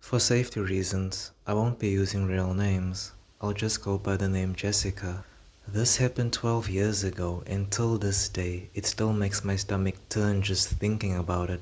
For safety reasons, I won't be using real names. I'll just go by the name Jessica. This happened 12 years ago, and till this day, it still makes my stomach turn just thinking about it.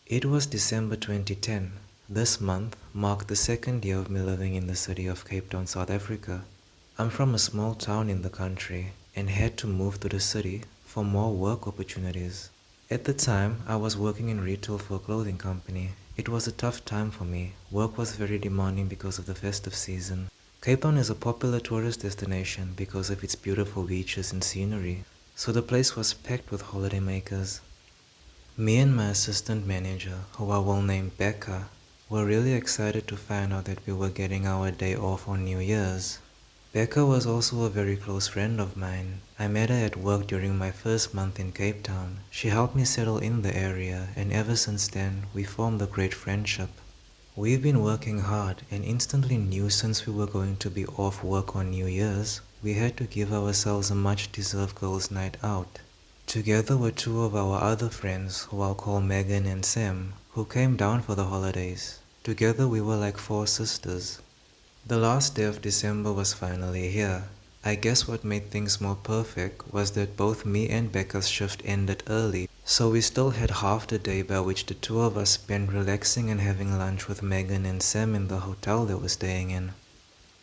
It was December 2010. This month marked the second year of me living in the city of Cape Town, South Africa. I'm from a small town in the country and had to move to the city for more work opportunities. At the time, I was working in retail for a clothing company. It was a tough time for me. Work was very demanding because of the festive season. Cape Town is a popular tourist destination because of its beautiful beaches and scenery, so the place was packed with holidaymakers. Me and my assistant manager, who I will name Becca, were really excited to find out that we were getting our day off on New Year's. Becca was also a very close friend of mine. I met her at work during my first month in Cape Town. She helped me settle in the area, and ever since then, we formed a great friendship. We've been working hard and instantly knew since we were going to be off work on New Year's, we had to give ourselves a much-deserved girls' night out. Together with two of our other friends, who I'll call Megan and Sam, who came down for the holidays. Together we were like four sisters. The last day of December was finally here. I guess what made things more perfect was that both me and Becca's shift ended early, so we still had half the day by which the two of us spent relaxing and having lunch with Megan and Sam in the hotel they were staying in.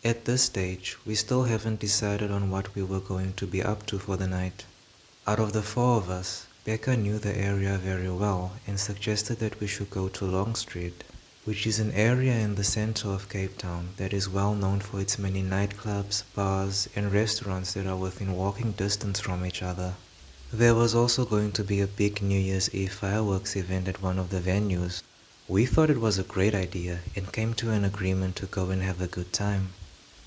At this stage, we still haven't decided on what we were going to be up to for the night. Out of the four of us, Becca knew the area very well and suggested that we should go to Long Street, which is an area in the center of Cape Town that is well known for its many nightclubs, bars, and restaurants that are within walking distance from each other. There was also going to be a big New Year's Eve fireworks event at one of the venues. We thought it was a great idea and came to an agreement to go and have a good time.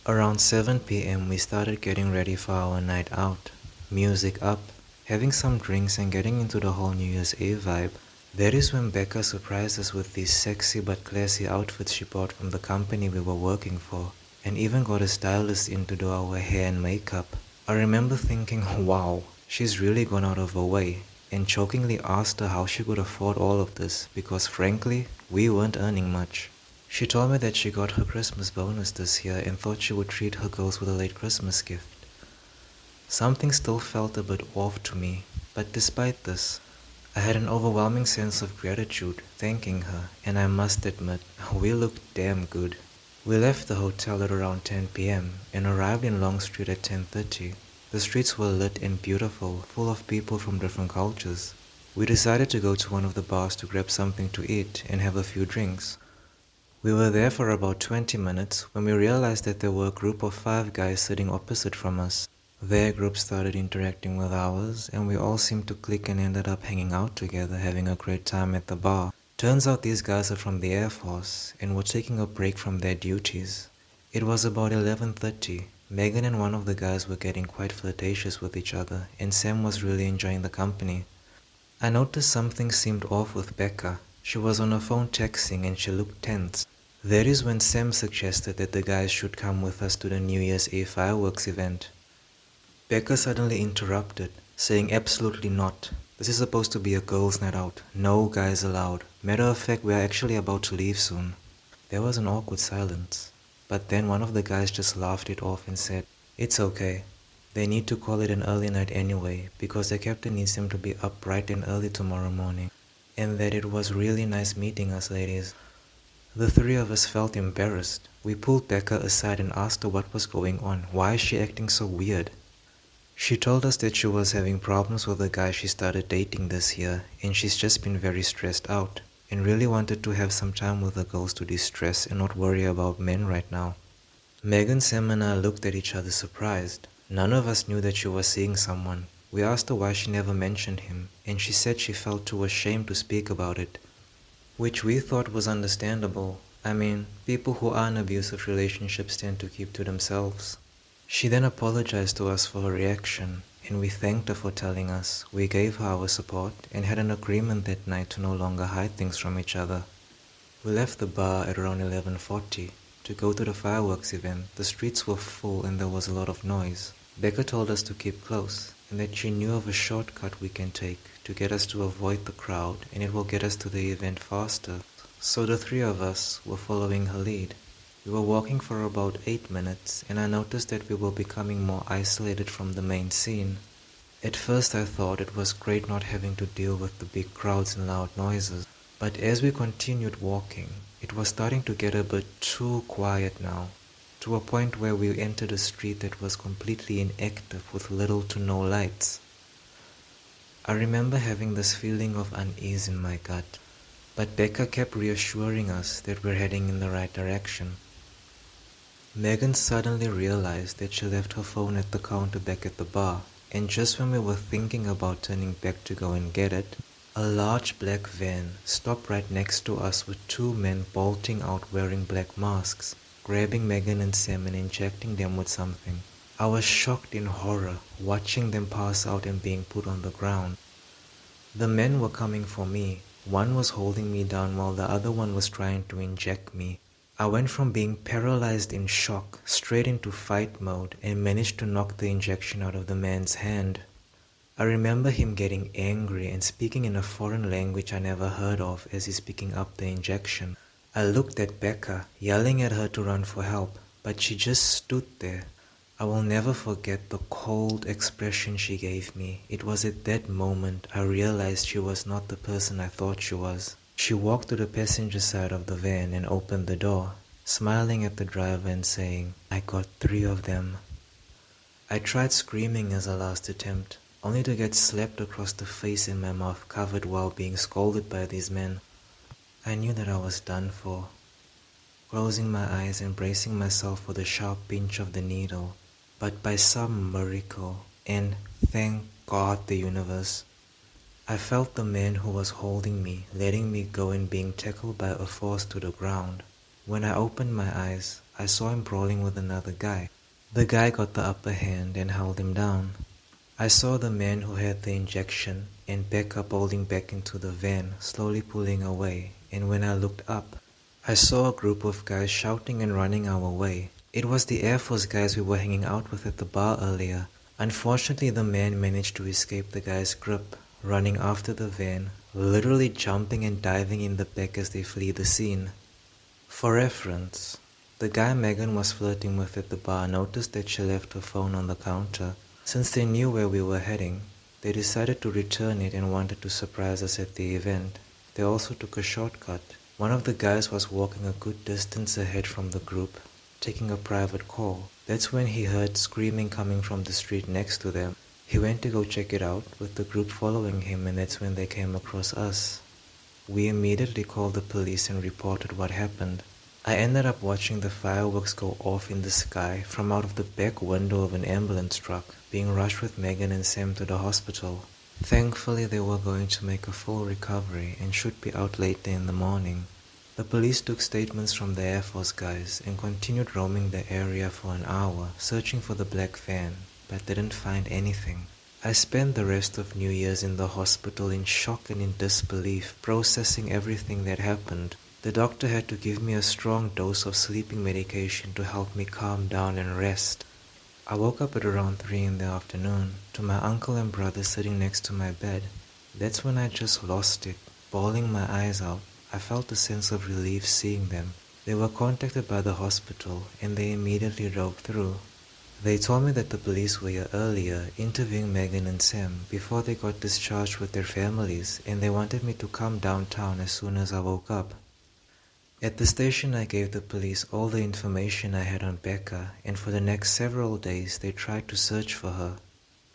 Around 7 p.m. we started getting ready for our night out. Music up, having some drinks and getting into the whole New Year's Eve vibe. That is when Becca surprised us with these sexy but classy outfits she bought from the company we were working for, and even got a stylist in to do our hair and makeup. I remember thinking, wow, she's really gone out of her way, and jokingly asked her how she could afford all of this because frankly, we weren't earning much. She told me that she got her Christmas bonus this year and thought she would treat her girls with a late Christmas gift. Something still felt a bit off to me, but despite this, I had an overwhelming sense of gratitude thanking her, and I must admit, we looked damn good. We left the hotel at around 10 p.m. and arrived in Long Street at 10:30. The streets were lit and beautiful, full of people from different cultures. We decided to go to one of the bars to grab something to eat and have a few drinks. We were there for about 20 minutes when we realized that there were a group of 5 guys sitting opposite from us. Their group started interacting with ours, and we all seemed to click and ended up hanging out together, having a great time at the bar. Turns out these guys are from the Air Force and were taking a break from their duties. It was about 11:30. Megan and one of the guys were getting quite flirtatious with each other, and Sam was really enjoying the company. I noticed something seemed off with Becca. She was on her phone texting and she looked tense. That is when Sam suggested that the guys should come with us to the New Year's Eve fireworks event. Becca suddenly interrupted, saying absolutely not. This is supposed to be a girls' night out. No guys allowed. Matter of fact, we are actually about to leave soon. There was an awkward silence. But then one of the guys just laughed it off and said, "It's okay. They need to call it an early night anyway, because the captain needs them to be up bright and early tomorrow morning. And that it was really nice meeting us, ladies." The three of us felt embarrassed. We pulled Becca aside and asked her what was going on. Why is she acting so weird? She told us that she was having problems with the guy she started dating this year, and she's just been very stressed out, and really wanted to have some time with the girls to de-stress and not worry about men right now. Megan, Sam and I looked at each other surprised. None of us knew that she was seeing someone. We asked her why she never mentioned him, and she said she felt too ashamed to speak about it, which we thought was understandable. I mean, people who are in abusive relationships tend to keep to themselves. She then apologized to us for her reaction, and we thanked her for telling us. We gave her our support and had an agreement that night to no longer hide things from each other. We left the bar at around 11:40 to go to the fireworks event. The streets were full and there was a lot of noise. Becca told us to keep close and that she knew of a shortcut we can take to get us to avoid the crowd, and it will get us to the event faster. So the three of us were following her lead. We were walking for about 8 minutes, and I noticed that we were becoming more isolated from the main scene. At first I thought it was great not having to deal with the big crowds and loud noises, but as we continued walking, it was starting to get a bit too quiet now, to a point where we entered a street that was completely inactive with little to no lights. I remember having this feeling of unease in my gut, but Becca kept reassuring us that we're heading in the right direction. Megan suddenly realized that she left her phone at the counter back at the bar, and just when we were thinking about turning back to go and get it, a large black van stopped right next to us with two men bolting out wearing black masks, grabbing Megan and Sam and injecting them with something. I was shocked in horror, watching them pass out and being put on the ground. The men were coming for me. One was holding me down while the other one was trying to inject me. I went from being paralyzed in shock straight into fight mode and managed to knock the injection out of the man's hand. I remember him getting angry and speaking in a foreign language I never heard of as he's picking up the injection. I looked at Becca, yelling at her to run for help, but she just stood there. I will never forget the cold expression she gave me. It was at that moment I realized she was not the person I thought she was. She walked to the passenger side of the van and opened the door, smiling at the driver and saying, "I got 3 of them." I tried screaming as a last attempt, only to get slapped across the face and my mouth covered while being scolded by these men. I knew that I was done for. Closing my eyes and bracing myself for the sharp pinch of the needle, but by some miracle, and thank God the universe, I felt the man who was holding me, letting me go and being tackled by a force to the ground. When I opened my eyes, I saw him brawling with another guy. The guy got the upper hand and held him down. I saw the man who had the injection and Becca bolting back into the van, slowly pulling away, and when I looked up, I saw a group of guys shouting and running our way. It was the Air Force guys we were hanging out with at the bar earlier. Unfortunately, the man managed to escape the guy's grip, running after the van, literally jumping and diving in the back as they flee the scene. For reference, the guy Megan was flirting with at the bar noticed that she left her phone on the counter. Since they knew where we were heading, they decided to return it and wanted to surprise us at the event. They also took a shortcut. One of the guys was walking a good distance ahead from the group, taking a private call. That's when he heard screaming coming from the street next to them. He went to go check it out, with the group following him, and that's when they came across us. We immediately called the police and reported what happened. I ended up watching the fireworks go off in the sky from out of the back window of an ambulance truck, being rushed with Megan and Sam to the hospital. Thankfully, they were going to make a full recovery and should be out later in the morning. The police took statements from the Air Force guys and continued roaming the area for an hour, searching for the black van, but didn't find anything. I spent the rest of New Year's in the hospital in shock and in disbelief, processing everything that happened. The doctor had to give me a strong dose of sleeping medication to help me calm down and rest. I woke up at around 3 in the afternoon, to my uncle and brother sitting next to my bed. That's when I just lost it, bawling my eyes out. I felt a sense of relief seeing them. They were contacted by the hospital, and they immediately drove through. They told me that the police were here earlier, interviewing Megan and Sam before they got discharged with their families, and they wanted me to come downtown as soon as I woke up. At the station I gave the police all the information I had on Becca, and for the next several days they tried to search for her.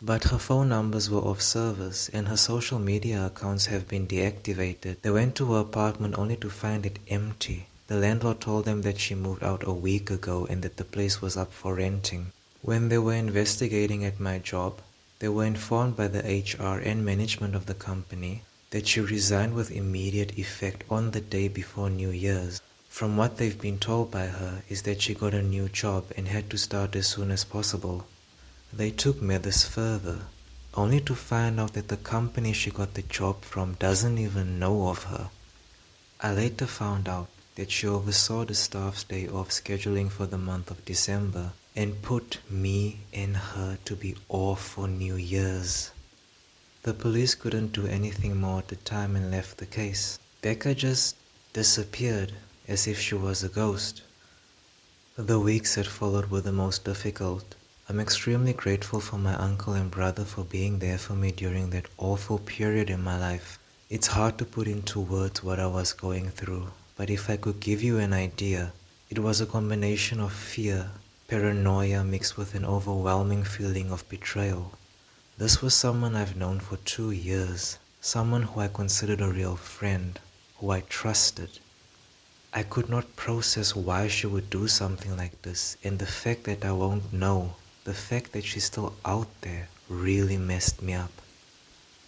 But her phone numbers were off service and her social media accounts have been deactivated. They went to her apartment only to find it empty. The landlord told them that she moved out a week ago and that the place was up for renting. When they were investigating at my job, they were informed by the HR and management of the company that she resigned with immediate effect on the day before New Year's. From what they've been told by her is that she got a new job and had to start as soon as possible. They took matters further, only to find out that the company she got the job from doesn't even know of her. I later found out that she oversaw the staff's day off scheduling for the month of December and put me and her to be off for New Year's. The police couldn't do anything more at the time and left the case. Becca just disappeared as if she was a ghost. The weeks that followed were the most difficult. I'm extremely grateful for my uncle and brother for being there for me during that awful period in my life. It's hard to put into words what I was going through, but if I could give you an idea, it was a combination of fear, paranoia mixed with an overwhelming feeling of betrayal. This was someone I've known for 2 years, someone who I considered a real friend, who I trusted. I could not process why she would do something like this, and the fact that I won't know, the fact that she's still out there, really messed me up.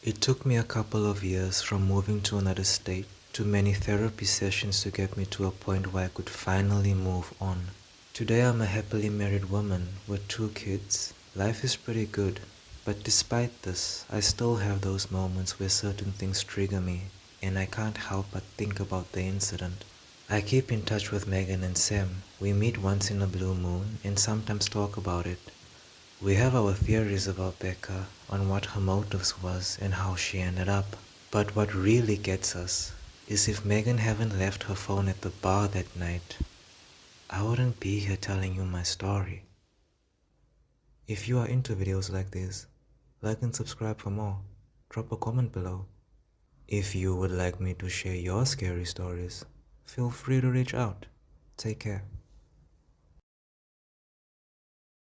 It took me a couple of years from moving to another state to many therapy sessions to get me to a point where I could finally move on. Today I'm a happily married woman with 2 kids. Life is pretty good, but despite this, I still have those moments where certain things trigger me, and I can't help but think about the incident. I keep in touch with Megan and Sam. We meet once in a blue moon and sometimes talk about it. We have our theories about Becca, on what her motives was and how she ended up. But what really gets us is if Megan hadn't left her phone at the bar that night, I wouldn't be here telling you my story. If you are into videos like this, like and subscribe for more. Drop a comment below. If you would like me to share your scary stories, feel free to reach out. Take care.